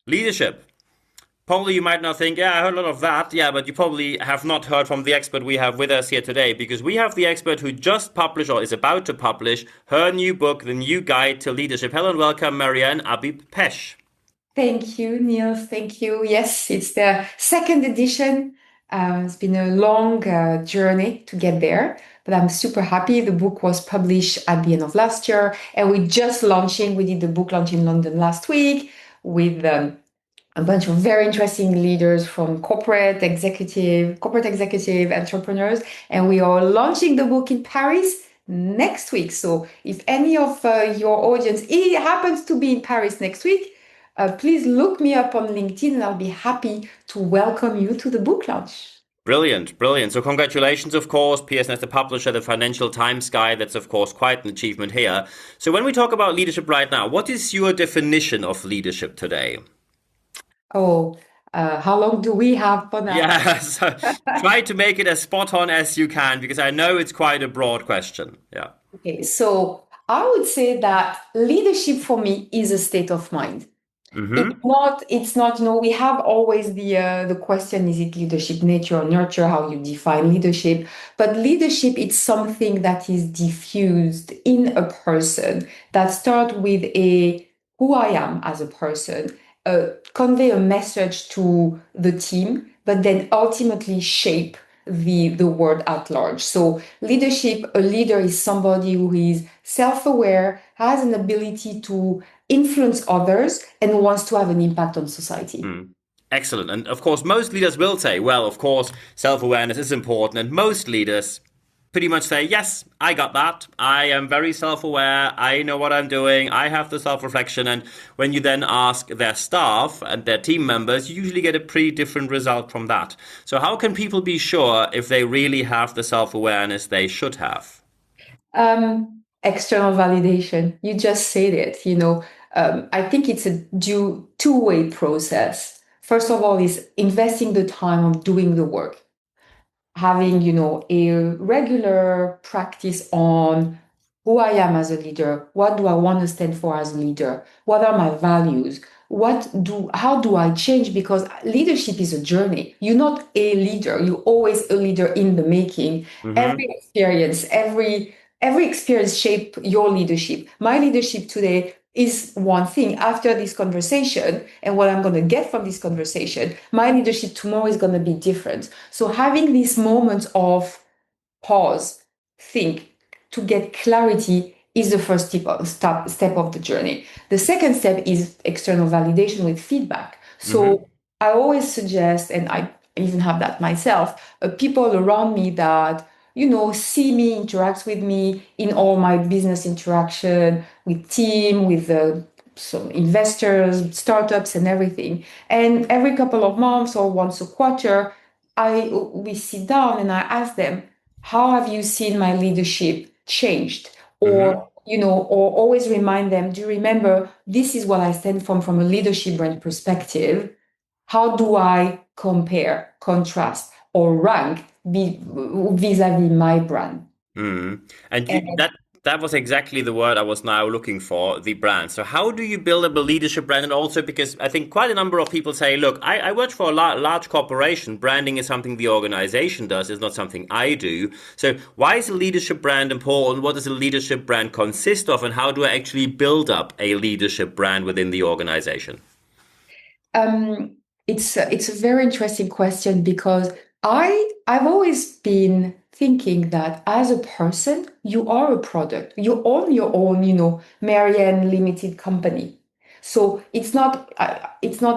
Leadership. Probably you might not think, yeah, I heard a lot of that. Yeah, but you probably have not heard from the expert we have with us here today because we have the expert who just published or is about to publish her new book, The New Guide to Leadership. Hello and welcome, Marianne Abib-Pech. Thank you, Niels. Thank you. Yes, it's the second edition. It's been a long journey to get there, but I'm super happy. The book was published at the end of last year, and we just launching. We did the book launch in London last week with a bunch of very interesting leaders from corporate executive entrepreneurs, and we are launching the book in Paris next week. So if any of your audience happens to be in Paris next week, please look me up on LinkedIn and I'll be happy to welcome you to the book launch. Brilliant, brilliant. So congratulations, of course, Pearson as the publisher, the Financial Times guide. That's, of course, quite an achievement here. So when we talk about leadership right now, what is your definition of leadership today? Oh, how long do we have for now? Yeah, so try to make it as spot on as you can because I know it's quite a broad question. Yeah. Okay, so I would say that leadership for me is a state of mind. Mm-hmm. It's not, we have always the question, is it leadership nature or nurture, how you define leadership? But leadership, it's something that is diffused in a person that start with a who I am as a person, convey a message to the team, but then ultimately shape the world at large. So leadership, a leader is somebody who is self-aware, has an ability to influence others and wants to have an impact on society. Mm. Excellent. And of course, most leaders will say, well, of course, self awareness is important. And most leaders pretty much say, yes, I got that. I am very self aware. I know what I'm doing. I have the self reflection. And when you then ask their staff and their team members, you usually get a pretty different result from that. So, how can people be sure if they really have the self awareness they should have? External validation. You just said it, I think it's a two-way process. First of all, is investing the time of doing the work, having, a regular practice on who I am as a leader, what do I want to stand for as a leader, what are my values, how do I change? Because leadership is a journey. You're not a leader, you're always a leader in the making. Mm-hmm. Every experience shape your leadership. My leadership today is one thing. After this conversation and what I'm going to get from this conversation, my leadership tomorrow is going to be different. So having these moments of pause, think, to get clarity is the first step of the journey. The second step is external validation with feedback. Mm-hmm. So I always suggest, and I even have that myself, people around me that see me, interact with me in all my business interaction with team, with some investors, startups, and everything. And every couple of months or once a quarter, I we sit down and I ask them, how have you seen my leadership changed? Mm-hmm. Or always remind them, do you remember this is what I stand from a leadership brand perspective? How do I compare, contrast, or rank vis-a-vis my brand? Mm. And And that was exactly the word I was now looking for, the brand. So how do you build up a leadership brand? And also because I think quite a number of people say, look, I work for a large corporation. Branding is something the organization does, it's not something I do. So why is a leadership brand important? What does a leadership brand consist of? And how do I actually build up a leadership brand within the organization? um, it's a very interesting question because I've always been thinking that as a person, you are a product. You own your own, Marianne Limited company. So it's not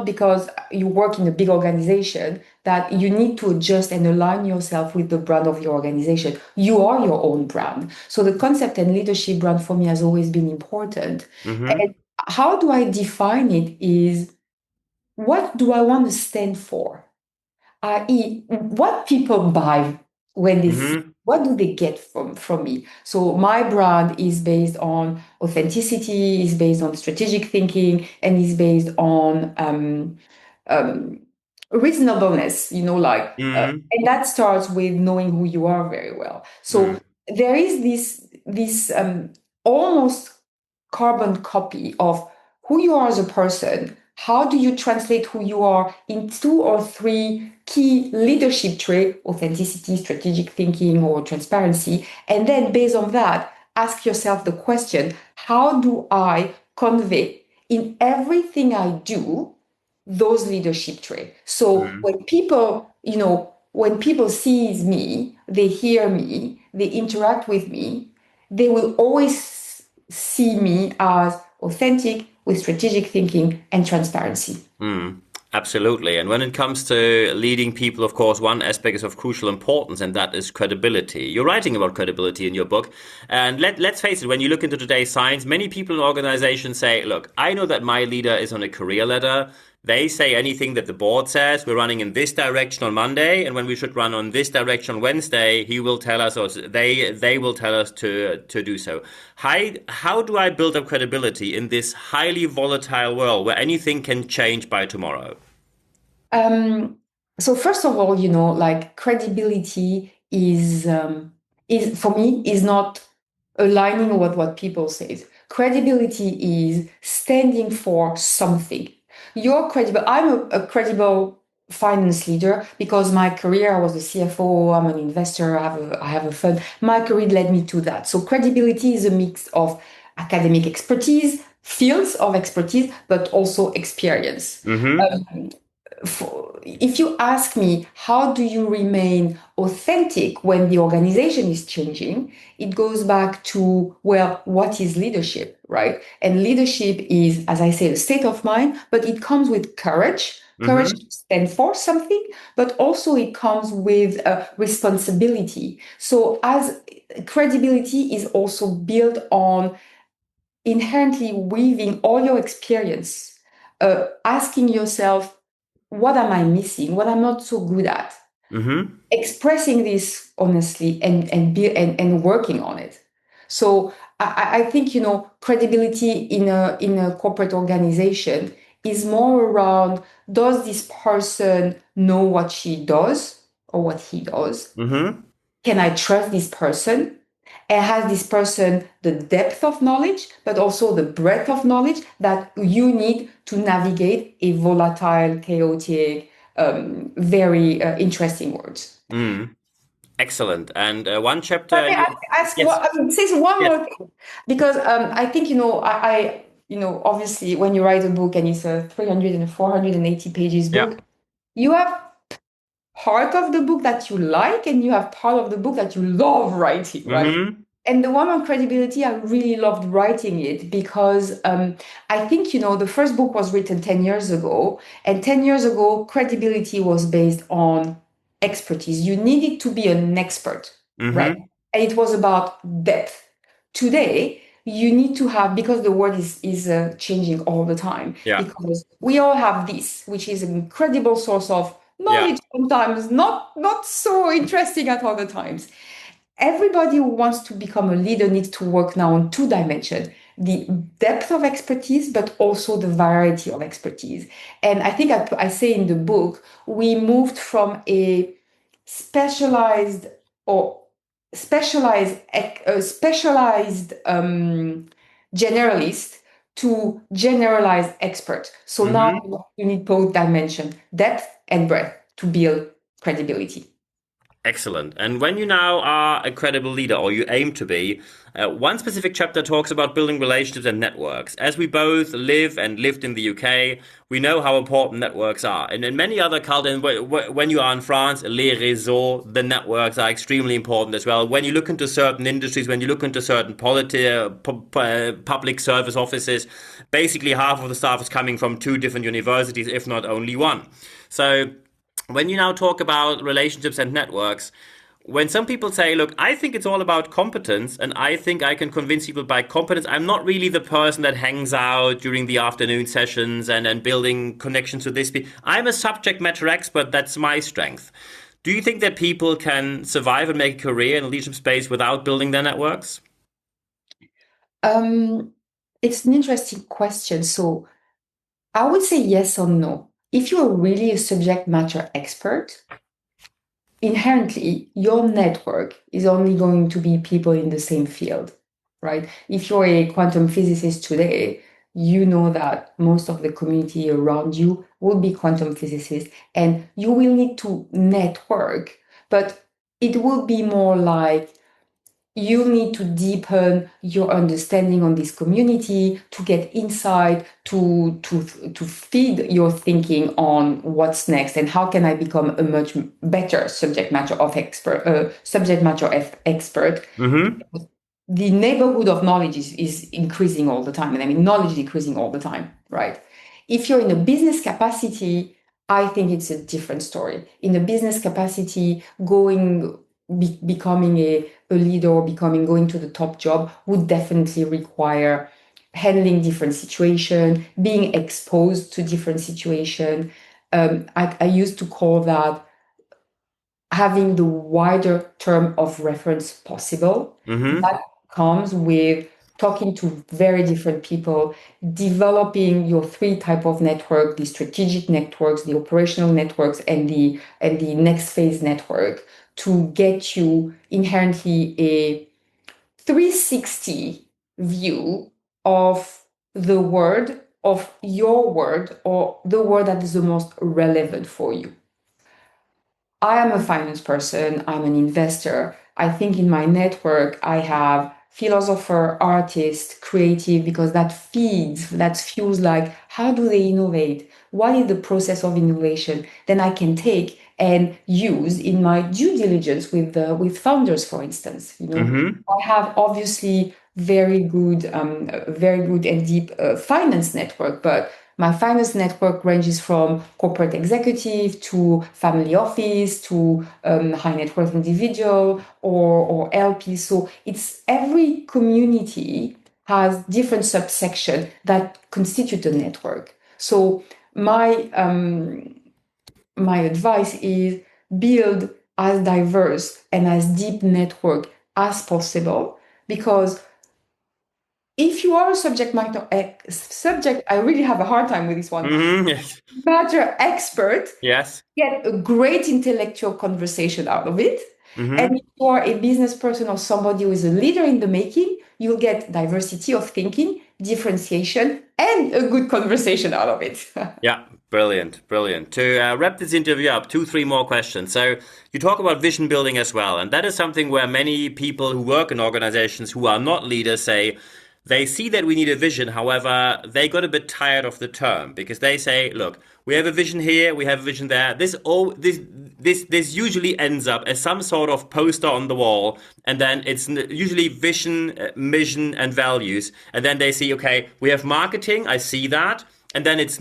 because you work in a big organization that you need to adjust and align yourself with the brand of your organization. You are your own brand. So the concept and leadership brand for me has always been important. Mm-hmm. And how do I define it is what do I want to stand for? I.e., what people buy when they see, Mm-hmm. what do they get from me? So my brand is based on authenticity, is based on strategic thinking, and is based on um, reasonableness, Mm-hmm. and that starts with knowing who you are very well. So there is this almost carbon copy of who you are as a person How do you translate who you are in two or three key leadership traits, authenticity, strategic thinking, or transparency? And then based on that, ask yourself the question, how do I convey in everything I do those leadership traits? So Mm. when people, when people sees me, they hear me, they interact with me, they will always see me as authentic with strategic thinking and transparency. Mm, absolutely. And when it comes to leading people, of course, one aspect is of crucial importance, and that is credibility. You're writing about credibility in your book. And let's face it, when you look into today's science, many people in organizations say, look, I know that my leader is on a career ladder. They say anything that the board says. We're running in this direction on Monday, and when we should run on this direction on Wednesday, he will tell us, or they will tell us to do so. How do I build up credibility in this highly volatile world where anything can change by tomorrow? Um, so first of all, like credibility is for me is not aligning with what people say. Credibility is standing for something. You're credible. I'm a credible finance leader because my career, I was a CFO, I'm an investor, I have a fund. My career led me to that. So credibility is a mix of academic expertise, fields of expertise, but also experience. Mm-hmm. If you ask me, how do you remain authentic when the organization is changing? It goes back to, well, what is leadership, right? And leadership is, as I say, a state of mind, but it comes with courage. Courage Mm-hmm. to stand for something, but also it comes with responsibility. So, as credibility is also built on inherently weaving all your experience, asking yourself, what am I missing? What I'm not so good at? Mm-hmm. Expressing this honestly and working on it. So I think credibility in a corporate organization is more around, does this person know what she does or what he does? Mm-hmm. Can I trust this person? And has this person the depth of knowledge, but also the breadth of knowledge that you need to navigate a volatile, chaotic, very interesting world? Mm. Excellent. And one chapter, But may and I ask yes, what, I mean, say one yes, more thing, because I think, obviously when you write a book and it's a 300 and 480 pages yeah. book, you have part of the book that you like and you have part of the book that you love writing, right? Mm-hmm. And the one on credibility, I really loved writing it because I think, the first book was written 10 years ago. And 10 years ago, credibility was based on expertise. You needed to be an expert, right? Mm-hmm. And it was about depth. Today, you need to have, because the world is changing all the time, Yeah. because we all have this, which is an incredible source of Yeah. knowledge, sometimes not so interesting at other times. Everybody who wants to become a leader needs to work now on two dimensions: the depth of expertise, but also the variety of expertise. And I think I say in the book, we moved from a specialized or specialized generalist to generalized expert. So now Mm-hmm. you need both dimension, depth and breadth, to build credibility. Excellent. And when you now are a credible leader, or you aim to be, one specific chapter talks about building relationships and networks. As we both live and lived in the UK, we know how important networks are. And in many other cultures, when you are in France, les réseaux, the networks are extremely important as well. When you look into certain industries, when you look into certain public service offices, basically half of the staff is coming from two different universities, if not only one. So when you now talk about relationships and networks, when some people say, look, I think it's all about competence and I think I can convince people by competence, I'm not really the person that hangs out during the afternoon sessions and building connections with this. I'm a subject matter expert. That's my strength. Do you think that people can survive and make a career in a leadership space without building their networks? Um, it's an interesting question. So I would say yes or no. If you're really a subject matter expert, inherently your network is only going to be people in the same field, right? If you're a quantum physicist today, you know that most of the community around you will be quantum physicists, and you will need to network, but it will be more like you need to deepen your understanding on this community to get insight, to feed your thinking on what's next and how can I become a much better subject matter expert. Mm-hmm. The neighborhood of knowledge is increasing all the time. And I mean, knowledge is increasing all the time, right? If you're in a business capacity, I think it's a different story. In a business capacity, becoming a leader or going to the top job would definitely require handling different situations, being exposed to different situations. I used to call that having the wider term of reference possible. Mm-hmm. That comes with talking to very different people, developing your three type of network, the strategic networks, the operational networks, and the next phase network to get you inherently a 360 view of the word, of your word, or the word that is the most relevant for you. I am a finance person, I'm an investor. I think in my network, I have philosopher, artist, creative, because that feels like how do they innovate? What is the process of innovation? Then I can take and use in my due diligence with founders, for instance. Mm-hmm. I have obviously very good and deep finance network, but my finance network ranges from corporate executive to family office to high net worth individual or LP. So it's every community has different subsection that constitute a network. So my advice is build as diverse and as deep network as possible, because if you are a I really have a hard time with this one, Mm-hmm. Yes. matter expert, Yes. get a great intellectual conversation out of it. And Mm-hmm. if you are a business person or somebody who is a leader in the making, you'll get diversity of thinking, differentiation, and a good conversation out of it. Yeah, brilliant, brilliant. To wrap this interview up, two, three more questions. So you talk about vision building as well, and that is something where many people who work in organizations who are not leaders say they see that we need a vision. However, they got a bit tired of the term because they say, "Look, we have a vision here, we have a vision there. This usually ends up as some sort of poster on the wall, and then it's usually vision, mission, and values. And then they see, okay, we have marketing. I see that." And then it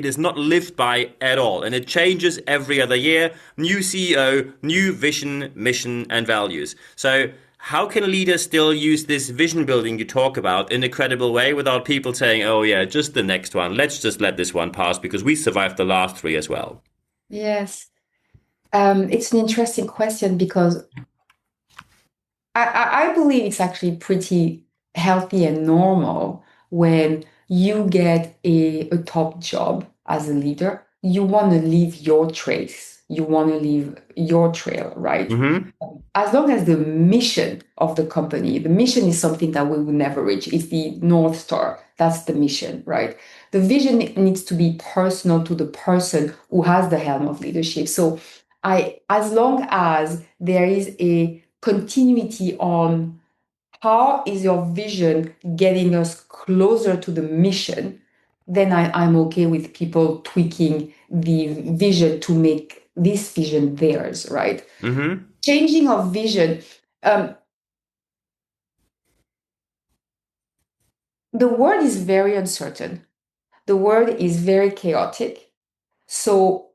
is not lived by at all, and it changes every other year. New CEO, new vision, mission, and values. So how can leaders still use this vision building you talk about in a credible way without people saying, "Oh yeah, just the next one. Let's just let this one pass because we survived the last three as well." Yes. It's an interesting question because I believe it's actually pretty healthy and normal when you get a top job as a leader. You want to leave your trace. You want to leave your trail, right? Mm-hmm. As long as the mission of the company, the mission is something that we will never reach. It's the North Star. That's the mission, right? The vision needs to be personal to the person who has the helm of leadership. So as long as there is a continuity on how is your vision getting us closer to the mission, then I'm okay with people tweaking the vision to make this vision theirs, right? Mm-hmm. Changing of vision. Um, the world is very uncertain. The world is very chaotic. So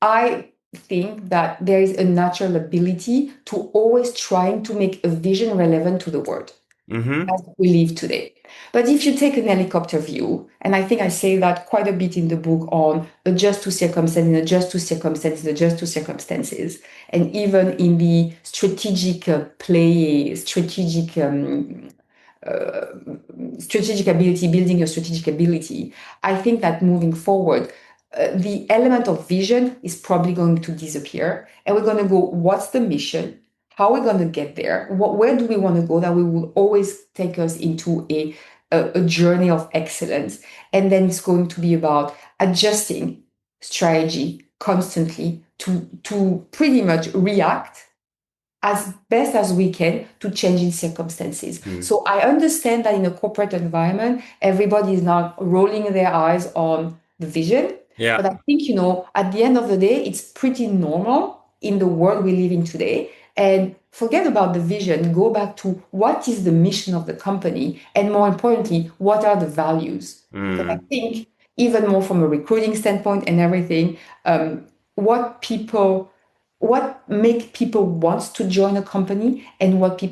I think that there is a natural ability to always trying to make a vision relevant to the world Mm-hmm. as we live today. But if you take an helicopter view, and I think I say that quite a bit in the book on adjust to circumstances, adjust to circumstances, adjust to circumstances, and even in the strategic uh, strategic ability, building your strategic ability, I think that moving forward, the element of vision is probably going to disappear. And we're going to go, what's the mission? How are we going to get there? Where do we want to go that we will always take us into a a journey of excellence. And then it's going to be about adjusting strategy constantly to pretty much react as best as we can to changing circumstances. So I understand that in a corporate environment, everybody is now rolling their eyes on the vision. Yeah. But I think, at the end of the day, it's pretty normal in the world we live in today. And forget about the vision, go back to what is the mission of the company, and more importantly, what are the values? Because I think even more from a recruiting standpoint and everything, what people what make people want to join a company and what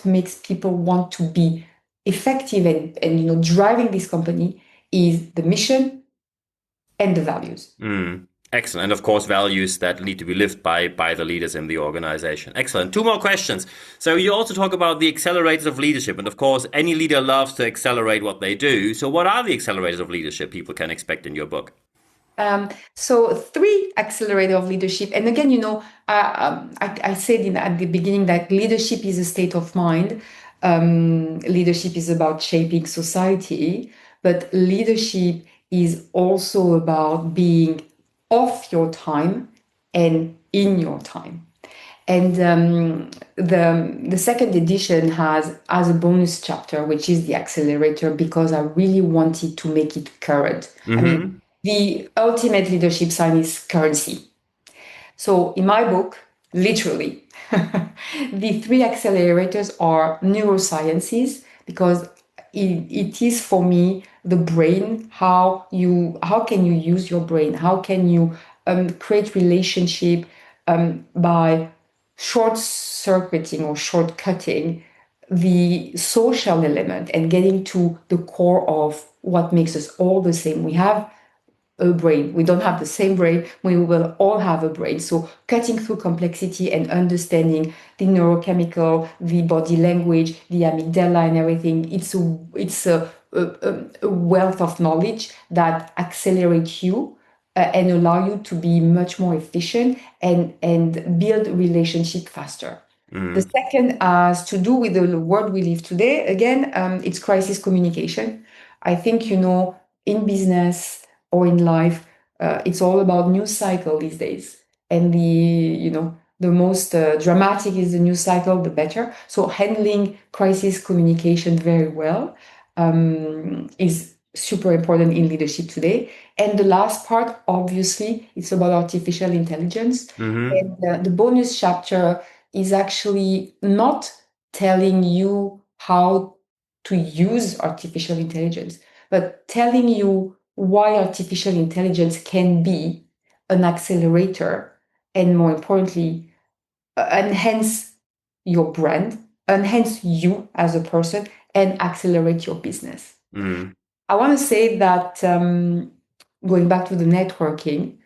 makes people want to be effective and driving this company is the mission and the values. Excellent. And of course, values that need to be lived by the leaders in the organization. Excellent. Two more questions. So you also talk about the accelerators of leadership. And of course, any leader loves to accelerate what they do. So what are the accelerators of leadership people can expect in your book? So three accelerator of leadership. And again, I said at the beginning that leadership is a state of mind. Leadership is about shaping society, but leadership is also about being off your time and in your time. And the second edition has as a bonus chapter, which is the accelerator, because I really wanted to make it current. I mean, the ultimate leadership sign is currency. So in my book, literally, the three accelerators are neurosciences because it is for me the brain. How can you use your brain? How can you create relationship by short circuiting or shortcutting the social element and getting to the core of what makes us all the same. We have a brain. We don't have the same brain. We will all have a brain. So cutting through complexity and understanding the neurochemical, the body language, the amygdala and everything, it's a wealth of knowledge that accelerates you and allow you to be much more efficient and build relationship faster. The second has to do with the world we live today. Again, it's crisis communication. I think, in business or in life, it's all about news cycle these days. And the most dramatic is the news cycle, the better. So handling crisis communication very well is super important in leadership today. And the last part, obviously, it's about artificial intelligence. And the bonus chapter is actually not telling you how to use artificial intelligence, but telling you why artificial intelligence can be an accelerator and, more importantly, enhance your brand, enhance you as a person, and accelerate your business. I want to say that going back to the networking,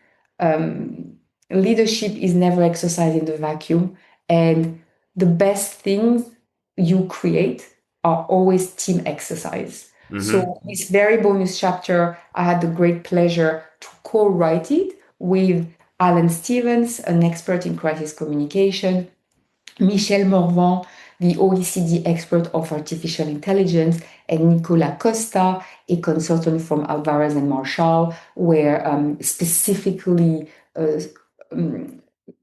leadership is never exercised in the vacuum, and the best things you create are always team exercise. So this very bonus chapter, I had the great pleasure to co-write it with Alan Stevens, an expert in crisis communication, Michel Morvan, the OECD expert of artificial intelligence, and Nicola Costa, a consultant from Alvarez and Marshall, were specifically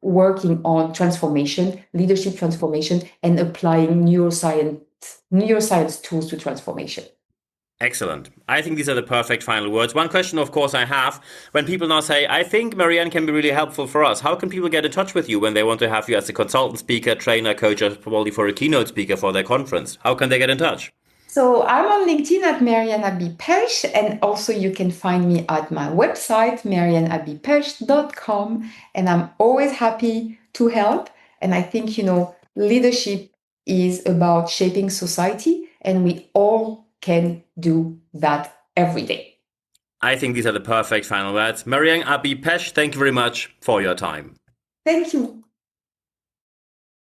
working on transformation, leadership transformation, and applying neuroscience tools to transformation. Excellent. I think these are the perfect final words. One question, of course, I have. When people now say, I think Marianne can be really helpful for us, how can people get in touch with you when they want to have you as a consultant, speaker, trainer, coach, or probably for a keynote speaker for their conference? How can they get in touch? So I'm on LinkedIn at Marianne Abib-Pech, and also you can find me at my website, marianneabibpech.com, and I'm always happy to help. And I think, leadership is about shaping society, and we all can do that every day. I think these are the perfect final words. Marianne Abib-Pech, thank you very much for your time. Thank you.